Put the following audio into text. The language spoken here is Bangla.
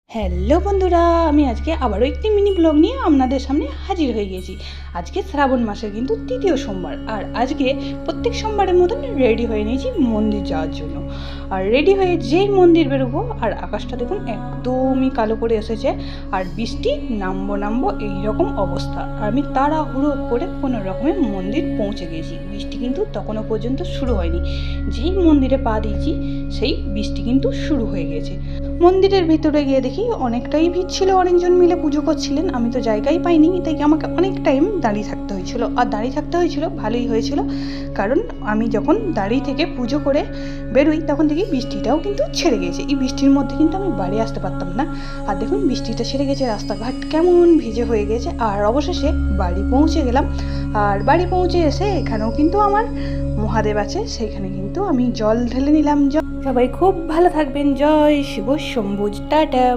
হ্যালো বন্ধুরা, আমি আজকে আবারও একটি মিনি ব্লগ নিয়ে আপনাদের সামনে হাজির হয়ে গেছি। আজকে শ্রাবণ মাসের কিন্তু তৃতীয় সোমবার, আর আজকে প্রত্যেক সোমবারের মতন রেডি হয়ে নিয়েছি মন্দির যাওয়ার জন্য। আর রেডি হয়ে যেই মন্দির বেরোবো, আর আকাশটা দেখুন একদমই কালো করে এসেছে, আর বৃষ্টি নামবো এইরকম অবস্থা। আর আমি তাড়াহুড়ো করে কোনো রকমে মন্দির পৌঁছে গেছি। বৃষ্টি কিন্তু তখনও পর্যন্ত শুরু হয়নি। যেই মন্দিরে পা দিয়েছি সেই বৃষ্টি কিন্তু শুরু হয়ে গেছে। মন্দিরের ভিতরে গিয়ে দেখি অনেকটাই ভিড় ছিল, অনেকজন মিলে পুজো করছিলেন। আমি তো জায়গাই পাইনি, তাই আমাকে অনেক টাইম দাঁড়িয়ে থাকতে হয়েছিল। আর দাঁড়িয়ে থাকতে হয়েছিল ভালোই হয়েছিল, কারণ আমি যখন দাঁড়িয়ে থেকে পুজো করে বেরোই তখন দেখি বৃষ্টিটাও কিন্তু ছেড়ে গেছে। এই বৃষ্টির মধ্যে কিন্তু আমি বাড়ি আসতে পারতাম না। আর দেখুন বৃষ্টিটা ছেড়ে গেছে, রাস্তাঘাট কেমন ভিজে হয়ে গেছে। আর অবশেষে বাড়ি পৌঁছে গেলাম। আর বাড়ি পৌঁছে এসে এখানেও কিন্তু আমার মহাদেব আছে, সেইখানে কিন্তু আমি জল ঢেলে নিলাম। সবাই খুব ভালো থাকবেন। জয় শিব শম্ভু, টাটা।